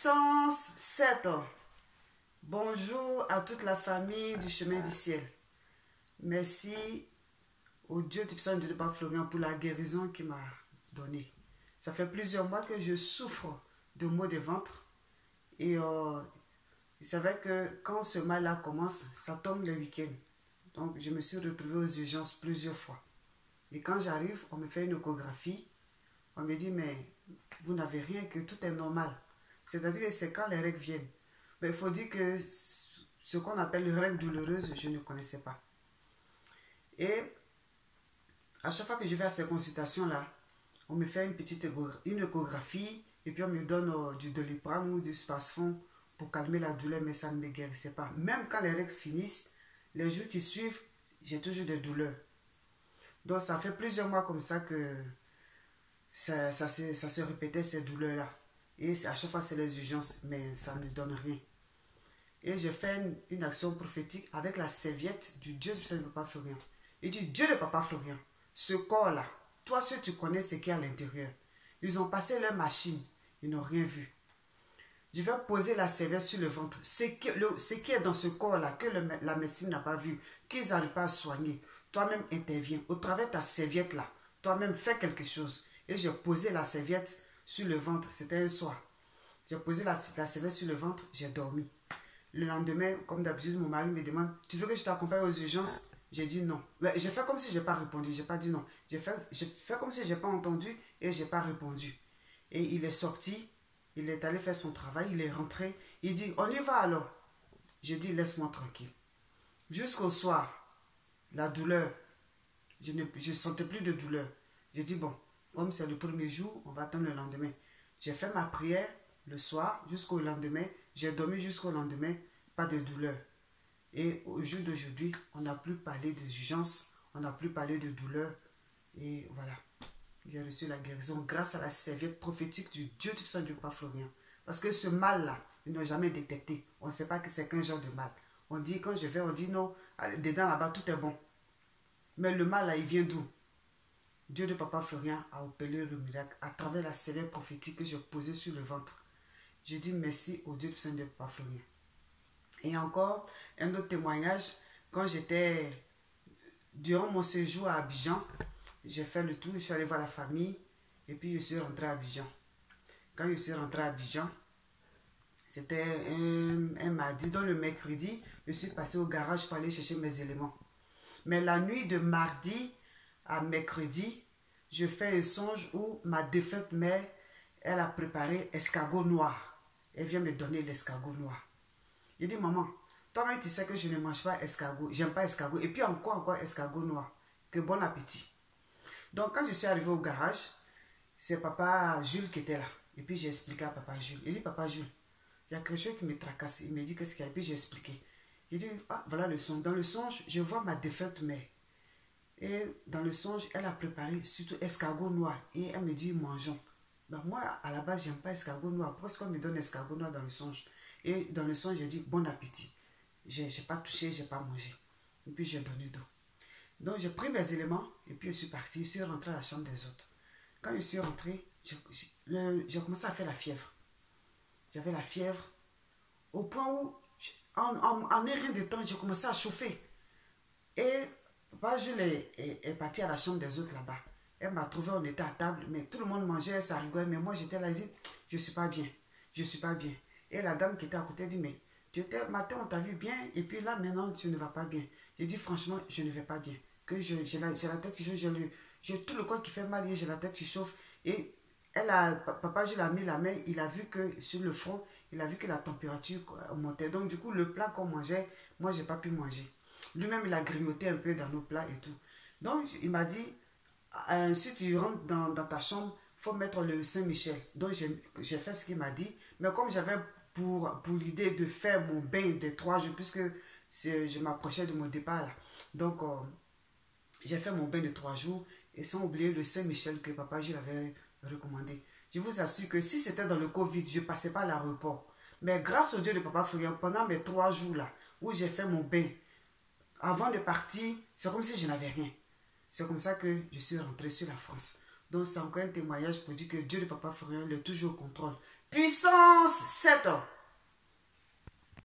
Puissance 7. Bonjour à toute la famille du chemin du ciel. Merci au Dieu Tout-Puissant de Papa Florian pour la guérison qu'il m'a donnée. Ça fait plusieurs mois que je souffre de maux de ventre. Et c'est vrai que quand ce mal-là commence, ça tombe le week-end. Donc je me suis retrouvée aux urgences plusieurs fois. Et quand j'arrive, on me fait une échographie. On me dit, mais vous n'avez rien, que tout est normal. C'est-à-dire que c'est quand les règles viennent. Mais il faut dire que ce qu'on appelle les règles douloureuses, je ne connaissais pas. Et à chaque fois que je vais à ces consultations-là, on me fait une échographie et puis on me donne du Doliprane ou du Spasfon pour calmer la douleur, mais ça ne me guérissait pas. Même quand les règles finissent, les jours qui suivent, j'ai toujours des douleurs. Donc ça fait plusieurs mois comme ça que ça se répétait, ces douleurs-là. Et à chaque fois, c'est les urgences, mais ça ne donne rien. Et j'ai fait une action prophétique avec la serviette du Dieu de Papa Florian. Et du Dieu de Papa Florian, ce corps-là, toi, ceux tu connais ce qu'il y a à l'intérieur. Ils ont passé leur machine, ils n'ont rien vu. Je vais poser la serviette sur le ventre. Ce qui est dans ce corps-là, que la médecine n'a pas vu, qu'ils n'arrivent pas à soigner, toi-même interviens. Au travers de ta serviette-là, toi-même fais quelque chose. Et j'ai posé la serviette sur le ventre. C'était un soir. J'ai posé la serviette sur le ventre, j'ai dormi. Le lendemain, comme d'habitude, mon mari me demande, tu veux que je t'accompagne aux urgences? J'ai dit non. J'ai fait comme si je n'ai pas répondu. Je n'ai pas dit non. J'ai fait comme si je n'ai pas entendu et je n'ai pas répondu. Et il est sorti. Il est allé faire son travail. Il est rentré. Il dit, on y va alors. J'ai dit, laisse-moi tranquille. Jusqu'au soir, la douleur, je ne sentais plus de douleur. J'ai dit, bon, comme c'est le premier jour, on va attendre le lendemain. J'ai fait ma prière le soir jusqu'au lendemain. J'ai dormi jusqu'au lendemain, pas de douleur. Et au jour d'aujourd'hui, on n'a plus parlé d'urgence, on n'a plus parlé de douleur. Et voilà, j'ai reçu la guérison grâce à la serviette prophétique du Dieu Tout-Puissant du Papa Florian. Parce que ce mal-là, ils n'ont jamais détecté. On ne sait pas que c'est qu'un genre de mal. On dit, quand je vais, on dit non, dedans là-bas, tout est bon. Mais le mal là, il vient d'où? Dieu de Papa Florian a opéré le miracle à travers la serviette prophétique que j'ai posée sur le ventre. Je dis merci au Dieu Tout-Puissant de Papa Florian. Et encore, un autre témoignage, quand j'étais, durant mon séjour à Abidjan, j'ai fait le tour, je suis allé voir la famille, et puis je suis rentré à Abidjan. Quand je suis rentré à Abidjan, c'était un mardi, donc le mercredi, je suis passé au garage pour aller chercher mes éléments. Mais la nuit de mardi à mercredi, je fais un songe où ma défunte mère, elle a préparé escargot noir. Elle vient me donner l'escargot noir. Il dit, maman, toi-même tu sais que je ne mange pas escargot, j'aime pas escargot, et puis encore escargot noir, que bon appétit. Donc quand je suis arrivé au garage, c'est papa Jules qui était là, et puis j'ai expliqué à papa Jules. Il dit, papa Jules, il y a quelque chose qui me tracasse, il me dit qu'est-ce qu'il y a, et puis j'ai expliqué. Il dit, ah voilà le songe, dans le songe, je vois ma défunte mère, et dans le songe, elle a préparé surtout escargot noir, et elle me dit, mangeons. Ben moi, à la base, j'aime pas escargot noir, pourquoi est-ce qu'on me donne escargot noir dans le songe? Et dans le songe, j'ai dit bon appétit. J'ai pas touché, j'ai pas mangé. Et puis j'ai donné d'eau. Donc j'ai pris mes éléments et puis je suis parti. Je suis rentré à la chambre des autres. Quand je suis rentré, j'ai commencé à faire la fièvre. J'avais la fièvre au point où, en un rien de temps, j'ai commencé à chauffer. Et papa Jules est parti à la chambre des autres là-bas. Elle m'a trouvé, on était à table, mais tout le monde mangeait, ça rigolait. Mais moi j'étais là, je dis, je suis pas bien. Je suis pas bien. Et la dame qui était à côté dit, mais matin on t'a vu bien, et puis là maintenant tu ne vas pas bien. J'ai dit franchement, je ne vais pas bien. Que j'ai la tête qui chauffe, j'ai tout le corps qui fait mal et j'ai la tête qui chauffe. Et papa, je l'ai mis la main, il a vu que sur le front, il a vu que la température montait. Donc du coup, le plat qu'on mangeait, moi j'ai pas pu manger. Lui-même, il a grignoté un peu dans nos plats et tout. Donc il m'a dit, si tu rentres dans ta chambre, faut mettre le Saint-Michel. Donc j'ai fait ce qu'il m'a dit. Mais comme j'avais pour l'idée de faire mon bain de 3 jours, puisque je m'approchais de mon départ là. Donc j'ai fait mon bain de 3 jours. Et sans oublier le Saint-Michel que papa Jules avait recommandé. Je vous assure que si c'était dans le Covid, je ne passais pas à l'aéroport. Mais grâce au Dieu de Papa Florian, pendant mes 3 jours là, où j'ai fait mon bain, avant de partir, c'est comme si je n'avais rien. C'est comme ça que je suis rentré sur la France. Donc c'est encore un témoignage pour dire que Dieu de Papa Florian est toujours au contrôle. Puissant!